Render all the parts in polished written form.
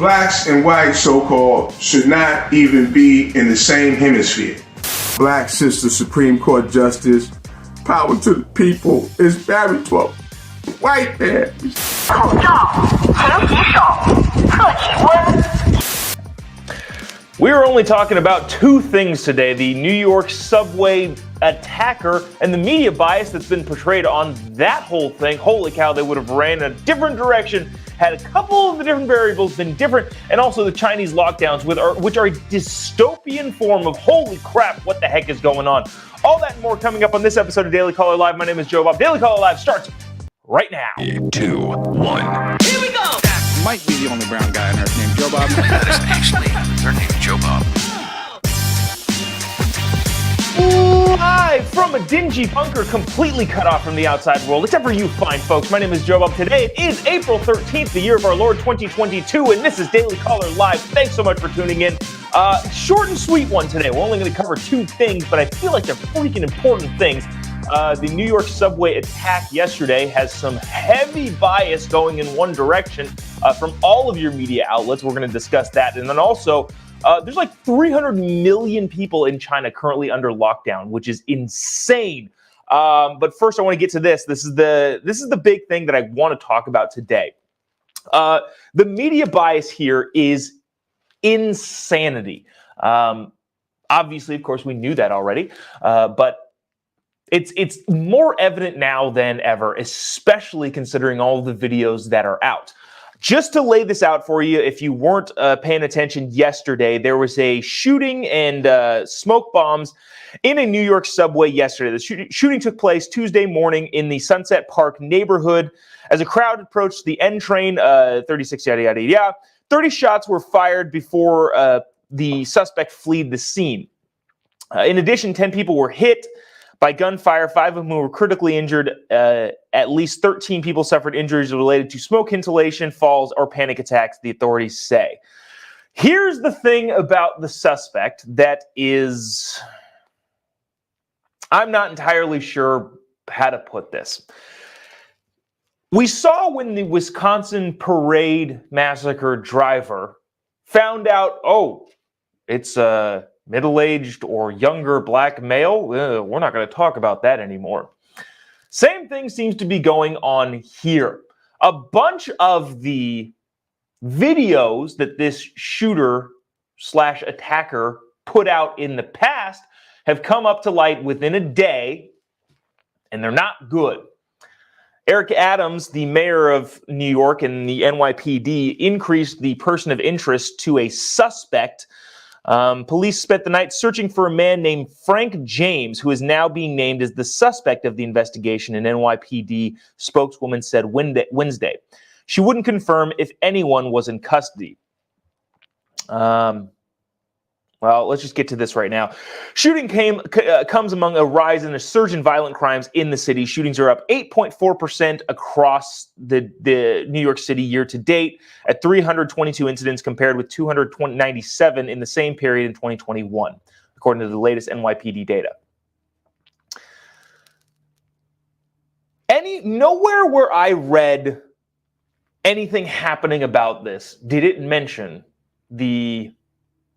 Blacks and whites, so-called, should not even be in the same hemisphere. Black sister Supreme Court Justice, power to the people, is married to a white man. 口罩，勤洗手，测体温。 We're only talking about two things today, the New York subway attacker and the media bias that's been portrayed on that whole thing. Holy cow, they would have ran in a different direction had a couple of the different variables been different, and also the Chinese lockdowns, which are a dystopian form of holy crap, what the heck is going on? All that and more coming up on this episode of Daily Caller Live. My name is Jobob. Daily Caller Live starts right now. 3, 2, 1. Here we go. That might be the only brown guy on earth named Jobob. That is actually their name, Jobob. Live from a dingy bunker completely cut off from the outside world, except for you fine folks. My name is Jobob. Today it is April 13th, the year of our Lord 2022, and this is Daily Caller Live. Thanks so much for tuning in. Short and sweet one today. We're only going to cover two things, but I feel like they're freaking important things. The New York subway attack yesterday has some heavy bias going in one direction from all of your media outlets. We're going to discuss that. And then also, there's like 300 million people in China currently under lockdown, which is insane. But first, I want to get to this. This is the big thing that I want to talk about today. The media bias here is insanity. Obviously, of course, we knew that already, but it's more evident now than ever, especially considering all the videos that are out. Just to lay this out for you, if you weren't paying attention yesterday, there was a shooting and smoke bombs in a New York subway yesterday. The shooting took place Tuesday morning in the Sunset Park neighborhood as a crowd approached the N train, 36 yada yada yada. 30 shots were fired before the suspect fled the scene. In addition, 10 people were hit by gunfire, 5 of whom were critically injured. At least 13 people suffered injuries related to smoke inhalation, falls, or panic attacks, the authorities say. Here's the thing about the suspect that is, I'm not entirely sure how to put this. We saw when the Wisconsin parade massacre driver found out, oh, it's a middle-aged or younger black male, we're not going to talk about that anymore. Same thing seems to be going on here. A bunch of the videos that this shooter/attacker put out in the past have come up to light within a day, and they're not good. Eric Adams, the mayor of New York and the NYPD, increased the person of interest to a suspect. Police spent the night searching for a man named Frank James, who is now being named as the suspect of the investigation, an NYPD spokeswoman said Wednesday. She wouldn't confirm if anyone was in custody. Well, let's just get to this right now. Shooting comes among a rise in a surge in violent crimes in the city. Shootings are up 8.4% across the New York City year to date at 322 incidents compared with 297 in the same period in 2021, according to the latest NYPD data. Nowhere where I read anything happening about this did it mention the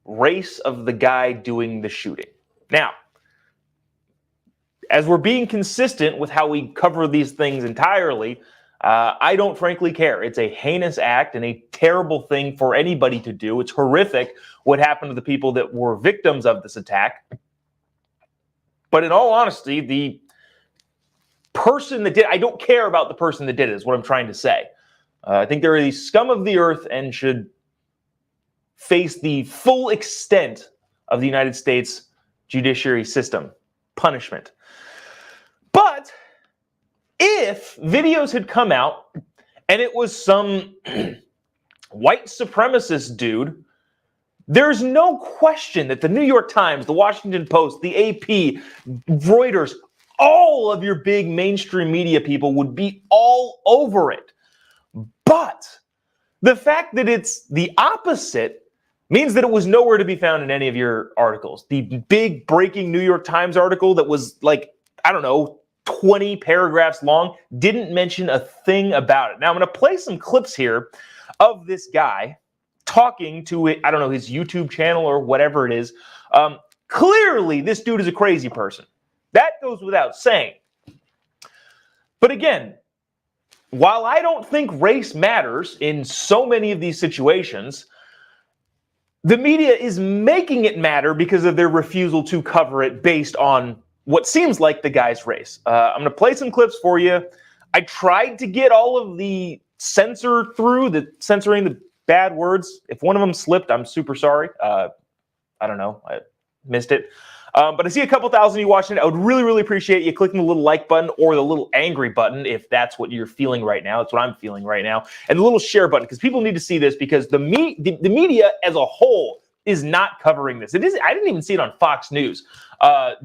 race of the guy doing the shooting. Now, as we're being consistent with how we cover these things entirely, I don't frankly care. It's a heinous act and a terrible thing for anybody to do. It's horrific what happened to the people that were victims of this attack. But in all honesty, the person that did, I don't care about the person that did it, is what I'm trying to say. I think they're the scum of the earth and should face the full extent of the United States judiciary system punishment. But if videos had come out and it was some white supremacist dude, there's no question that the New York Times, the Washington Post, the AP, Reuters, all of your big mainstream media people would be all over it. But the fact that it's the opposite means that it was nowhere to be found in any of your articles. The big breaking New York Times article that was like, I don't know, 20 paragraphs long, didn't mention a thing about it. Now I'm going to play some clips here of this guy talking to it, I don't know, his YouTube channel or whatever it is. Clearly, this dude is a crazy person. That goes without saying. But again, while I don't think race matters in so many of these situations, the media is making it matter because of their refusal to cover it based on what seems like the guy's race. I'm going to play some clips for you. I tried to get all of the censoring the bad words. If one of them slipped, I'm super sorry. I don't know. I missed it. But I see a couple thousand of you watching it. I would really, really appreciate you clicking the little like button or the little angry button if that's what you're feeling right now. That's what I'm feeling right now. And the little share button, because people need to see this, because the media as a whole is not covering this. I didn't even see it on Fox News.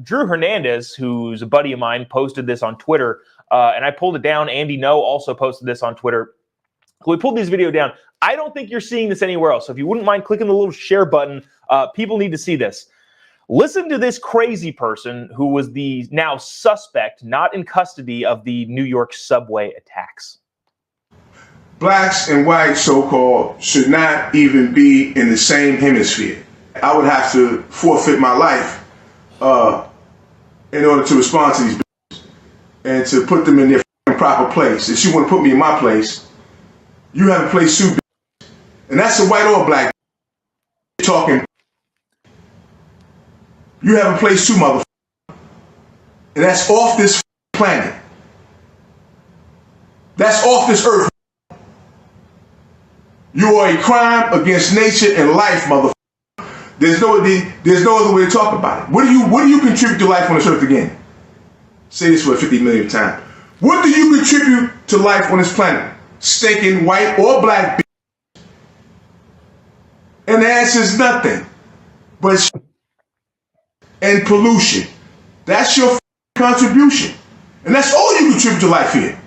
Drew Hernandez, who's a buddy of mine, posted this on Twitter, and I pulled it down. Andy No also posted this on Twitter. We pulled this video down. I don't think you're seeing this anywhere else. So if you wouldn't mind clicking the little share button, people need to see this. Listen to this crazy person who was the now suspect, not in custody, of the New York subway attacks. Blacks and whites, so-called, should not even be in the same hemisphere. I would have to forfeit my life in order to respond to these bitches and to put them in their proper place. If you want to put me in my place, you have a place too, bitch. And that's a white or black talking. You have a place too, motherfucker. And that's off this planet. That's off this earth. You are a crime against nature and life, motherfucker. There's no other way to talk about it. What do you contribute to life on this earth again? Say this for 50 million times. What do you contribute to life on this planet? Stinking white or black bitch. And the answer is nothing but and pollution. That's your contribution. And that's all you contribute to life here.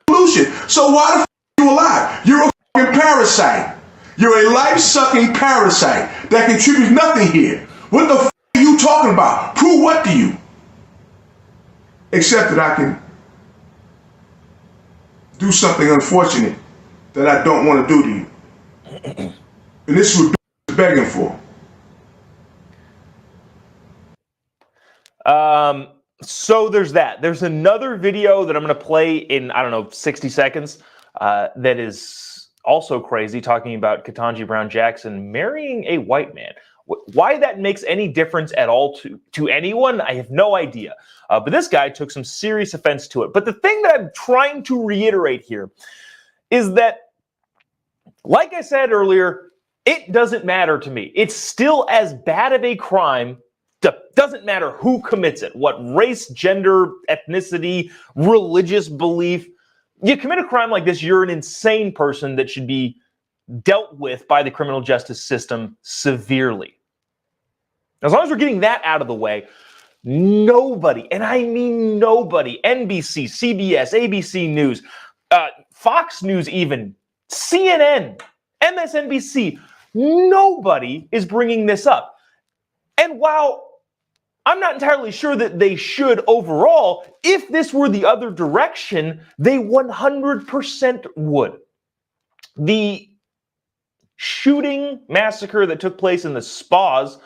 Pollution. So why the are you alive? You're a parasite. You're a life-sucking parasite that contributes nothing here. What the are you talking about? Prove what to you? Except that I can do something unfortunate that I don't want to do to you. And this is what begging for. So there's that. There's another video that I'm going to play in, I don't know, 60 seconds that is also crazy, talking about Ketanji Brown Jackson marrying a white man. Why that makes any difference at all to anyone, I have no idea. But this guy took some serious offense to it. But the thing that I'm trying to reiterate here is that, like I said earlier, it doesn't matter to me. It's still as bad of a crime. Doesn't matter who commits it, what race, gender, ethnicity, religious belief. You commit a crime like this, you're an insane person that should be dealt with by the criminal justice system severely. As long as we're getting that out of the way, nobody, and I mean nobody, NBC, CBS, ABC News, Fox News even, CNN, MSNBC, nobody is bringing this up. And while I'm not entirely sure that they should overall, if this were the other direction, they 100% would. The shooting massacre that took place in the spas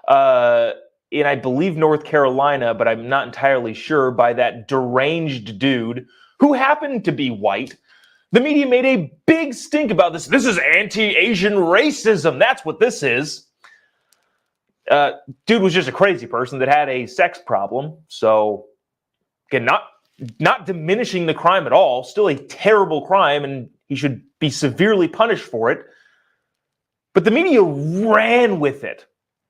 in, I believe, North Carolina, but I'm not entirely sure, by that deranged dude who happened to be white. The media made a big stink about this. This is anti-Asian racism. That's what this is. Dude was just a crazy person that had a sex problem. So, again, not diminishing the crime at all. Still a terrible crime, and he should be severely punished for it. But the media ran with it.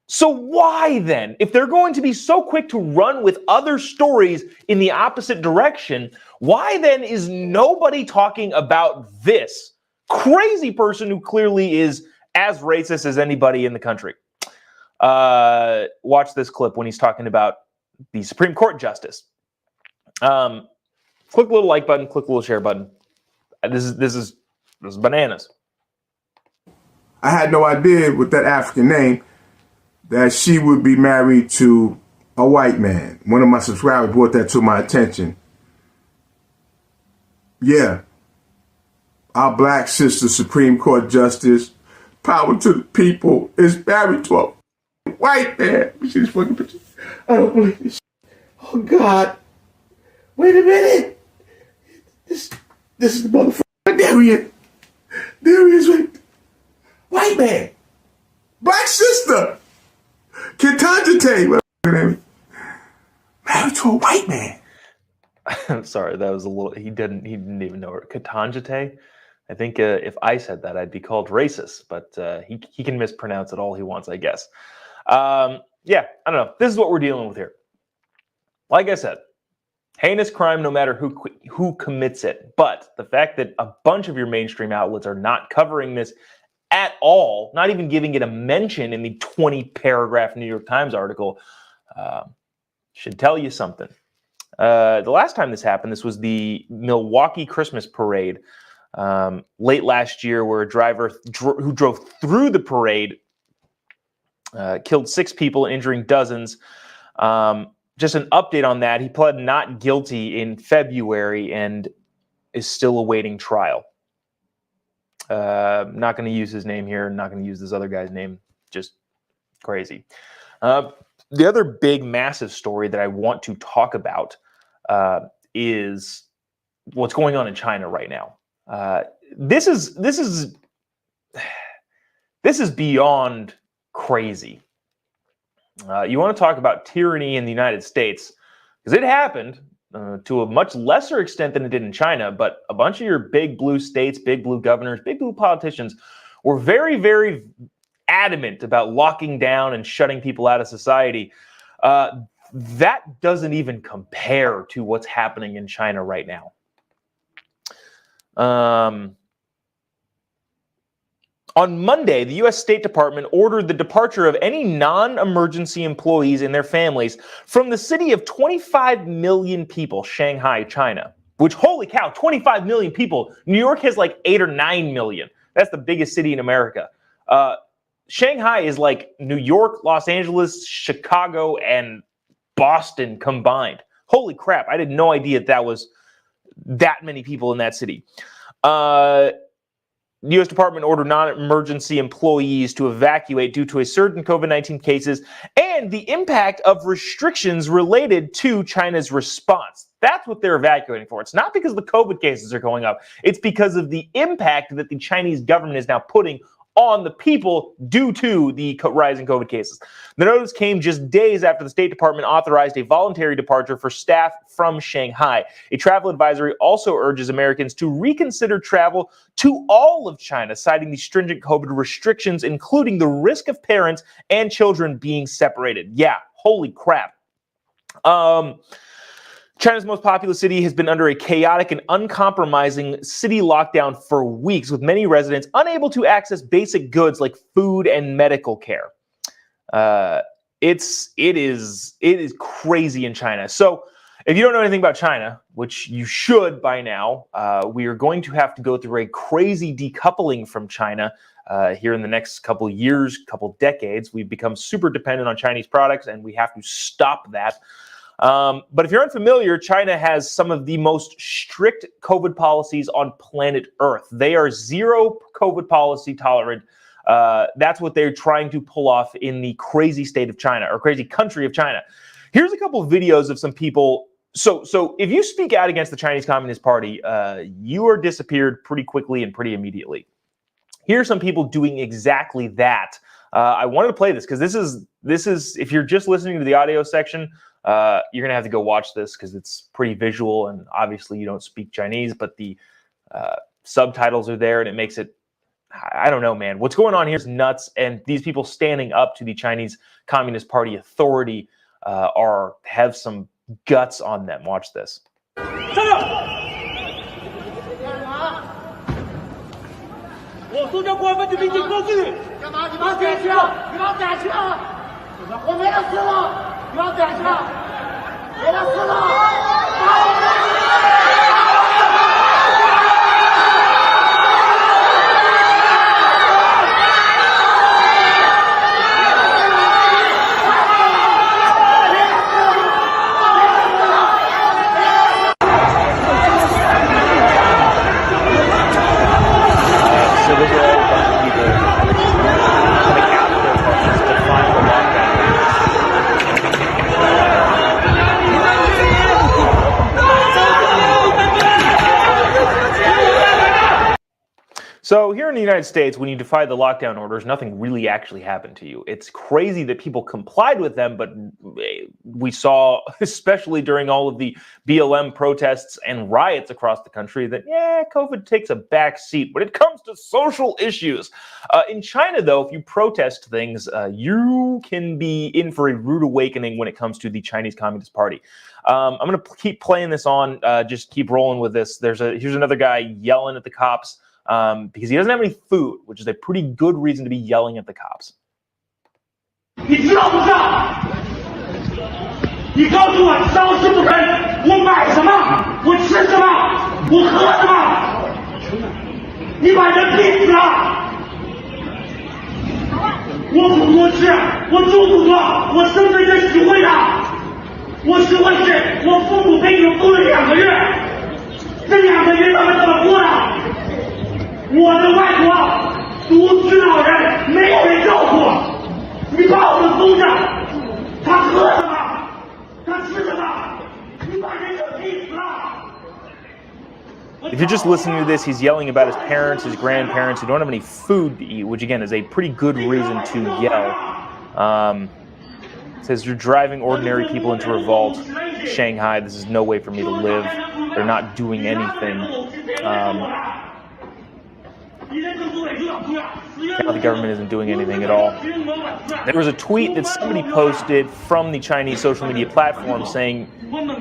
So why then, if they're going to be so quick to run with other stories in the opposite direction, why then is nobody talking about this crazy person who clearly is as racist as anybody in the country? Watch this clip when he's talking about the Supreme Court justice. Click the little like button, click the little share button. This is bananas. I had no idea with that African name that she would be married to a white man. One of my subscribers brought that to my attention. Yeah. Our black sister Supreme Court Justice power to the people, is married to a white man. You see this fucking picture? I don't believe this. Oh, God. Wait a minute. This is the motherfucker. There he is. There he is, right? White man. Black sister. Ketanjate. What's her name? Married to a white man. I'm sorry, that was a little. He didn't even know her. Ketanjate. I think if I said that, I'd be called racist. But he can mispronounce it all he wants, I guess. Yeah, I don't know. This is what we're dealing with here. Like I said, heinous crime, no matter who commits it. But the fact that a bunch of your mainstream outlets are not covering this at all, not even giving it a mention in the 20-paragraph New York Times article, should tell you something. The last time this happened, this was the Milwaukee Christmas parade late last year, where a driver who drove through the parade killed 6 people, injuring dozens. Just an update on that. He pled not guilty in February and is still awaiting trial. Not going to use his name here. Not going to use this other guy's name. Just crazy. The other big, massive story that I want to talk about is what's going on in China right now. This is beyond crazy. You want to talk about tyranny in the United States, because it happened to a much lesser extent than it did in China, but a bunch of your big blue states, big blue governors, big blue politicians were very, very adamant about locking down and shutting people out of society. That doesn't even compare to what's happening in China right now. On Monday, the U.S. State Department ordered the departure of any non-emergency employees and their families from the city of 25 million people, Shanghai, China. Which, holy cow, 25 million people. New York has like 8 or 9 million. That's the biggest city in America. Shanghai is like New York, Los Angeles, Chicago, and Boston combined. Holy crap, I had no idea that was that many people in that city. The U.S. Department ordered non-emergency employees to evacuate due to a surge in COVID-19 cases and the impact of restrictions related to China's response. That's what they're evacuating for. It's not because the COVID cases are going up. It's because of the impact that the Chinese government is now putting on the people due to the rising COVID cases. The notice came just days after the State Department authorized a voluntary departure for staff from Shanghai. A travel advisory also urges Americans to reconsider travel to all of China, citing the stringent COVID restrictions, including the risk of parents and children being separated. Yeah, holy crap. China's most populous city has been under a chaotic and uncompromising city lockdown for weeks, with many residents unable to access basic goods like food and medical care. It is crazy in China. So if you don't know anything about China, which you should by now, we are going to have to go through a crazy decoupling from China here in the next couple years, couple decades. We've become super dependent on Chinese products, and we have to stop that. But if you're unfamiliar, China has some of the most strict COVID policies on planet Earth. They are zero COVID policy tolerant. That's what they're trying to pull off in the crazy state of China, or crazy country of China. Here's a couple of videos of some people. So if you speak out against the Chinese Communist Party, you are disappeared pretty quickly and pretty immediately. Here are some people doing exactly that. I wanted to play this because this is if you're just listening to the audio section, you're gonna have to go watch this because it's pretty visual, and obviously you don't speak Chinese, but the subtitles are there, and it makes it, I don't know, man. What's going on here is nuts, and these people standing up to the Chinese Communist Party authority have some guts on them. Watch this. So those are all a bunch of people So here in the United States, when you defy the lockdown orders, nothing really actually happened to you. It's crazy that people complied with them, but we saw, especially during all of the BLM protests and riots across the country, that, COVID takes a back seat when it comes to social issues. In China, though, if you protest things, you can be in for a rude awakening when it comes to the Chinese Communist Party. I'm going to keep playing this on, just keep rolling with this. Here's another guy yelling at the cops. Because he doesn't have any food, which is a pretty good reason to be yelling at the cops. 你知道不知道？你告诉我超市不开，我买什么？我吃什么？我喝什么？你把人逼死了！我不多吃，我住不多，我身份证实惠的，我实惠是我父母给你们付了2个月，这2个月他们怎么过的？ 我的外婆独居老人，没有人照顾，你把我们封着，他喝什么？他吃什么？你把人给逼死了。 If you're just listening to this, he's yelling about his parents, his grandparents who don't have any food to eat, which again is a pretty good reason to yell. Says you're driving ordinary people into revolt. Shanghai, this is no way for me to live. They're not doing anything. Now the government isn't doing anything at all. There was a tweet that somebody posted from the Chinese social media platform saying,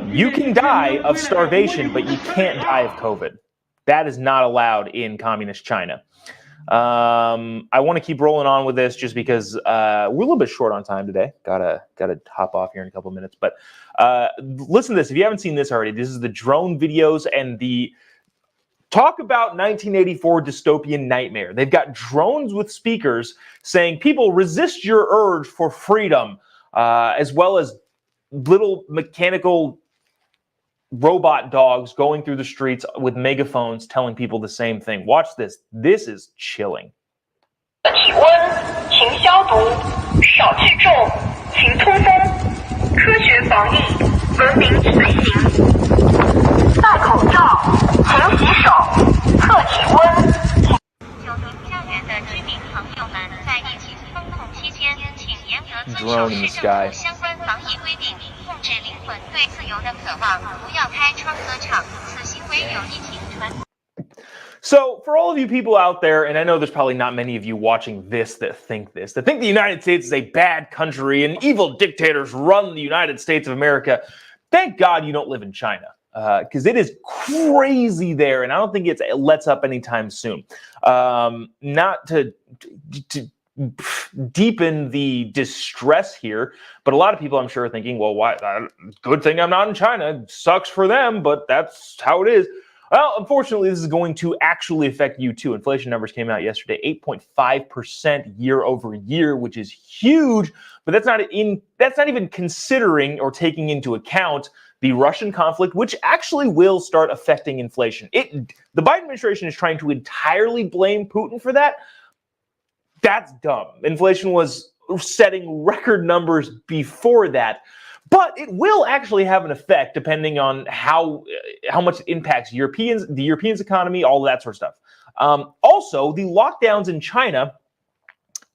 you can die of starvation, but you can't die of COVID. That is not allowed in communist China. I want to keep rolling on with this just because we're a little bit short on time today. Gotta hop off here in a couple of minutes. But listen to this. If you haven't seen this already, this is the drone videos and the talk about 1984 dystopian nightmare. They've got drones with speakers saying, people resist your urge for freedom, as well as little mechanical robot dogs going through the streets with megaphones telling people the same thing. Watch this. This is chilling. 体温，请消毒，少聚众，请通风，科学防疫，文明随行。戴口罩，勤洗手，测体温。九名家园的居民朋友们，在疫情封控期间，请严格遵守市政府相关防疫规定，控制灵魂对自由的渴望，不要开窗歌唱，此行为有疫情传。 So, for all of you people out there, and I know there's probably not many of you watching this that think the United States is a bad country and evil dictators run the United States of America, thank God you don't live in China, because it is crazy there, and I don't think it lets up anytime soon. Not to deepen the distress here, but a lot of people I'm sure are thinking, well, why? Good thing I'm not in China. Sucks for them, but that's how it is. Well, unfortunately, this is going to actually affect you too. Inflation numbers came out yesterday, 8.5% year over year, which is huge. But that's not even considering or taking into account the Russian conflict, which actually will start affecting inflation. The Biden administration is trying to entirely blame Putin for that. That's dumb. Inflation was setting record numbers before that. But it will actually have an effect depending on how much it impacts the Europeans' economy, all of that sort of stuff. Also, the lockdowns in China,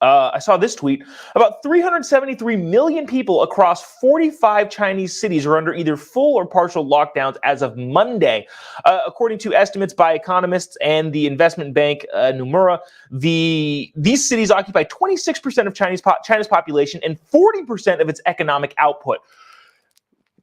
I saw this tweet, about 373 million people across 45 Chinese cities are under either full or partial lockdowns as of Monday. According to estimates by economists and the investment bank Nomura, these cities occupy 26% of China's population and 40% of its economic output.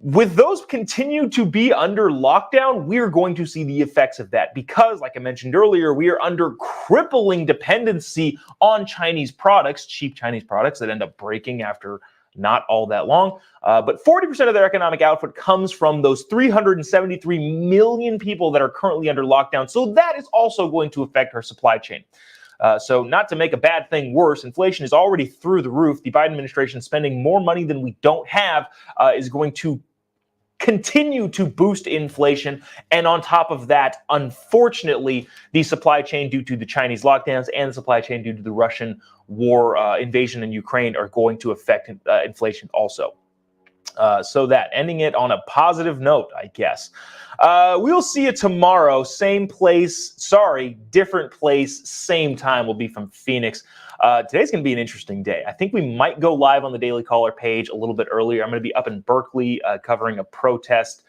With those continue to be under lockdown, we're going to see the effects of that because, like I mentioned earlier, we are under crippling dependency on Chinese products, cheap Chinese products that end up breaking after not all that long. But 40% of their economic output comes from those 373 million people that are currently under lockdown. So that is also going to affect our supply chain. So not to make a bad thing worse, inflation is already through the roof. The Biden administration spending more money than we don't have is going to continue to boost inflation. And on top of that, unfortunately, the supply chain due to the Chinese lockdowns and the supply chain due to the Russian war invasion in Ukraine are going to affect inflation also. So that, ending it on a positive note, I guess. We'll see you tomorrow. Same place. Sorry, different place, same time. We'll be from Phoenix. Today's going to be an interesting day. I think we might go live on the Daily Caller page a little bit earlier. I'm going to be up in Berkeley covering a protest.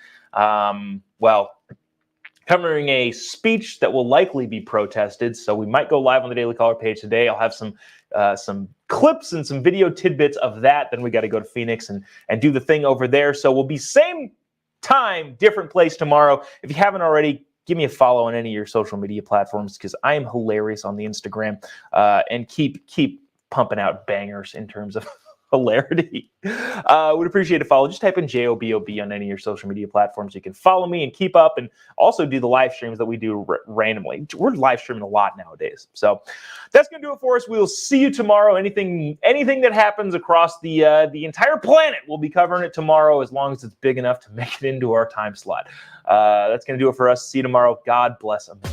Covering a speech that will likely be protested. So we might go live on the Daily Caller page today. I'll have some clips and some video tidbits of that. Then we got to go to Phoenix and do the thing over there. So we'll be same time, different place tomorrow. If you haven't already, give me a follow on any of your social media platforms because I am hilarious on the Instagram and keep pumping out bangers in terms of hilarity. Would appreciate a follow. Just type in JOBOB on any of your social media platforms. You can follow me and keep up and also do the live streams that we do randomly. We're live streaming a lot nowadays. So that's going to do it for us. We'll see you tomorrow. Anything that happens across the entire planet, we'll be covering it tomorrow as long as it's big enough to make it into our time slot. That's going to do it for us. See you tomorrow. God bless America.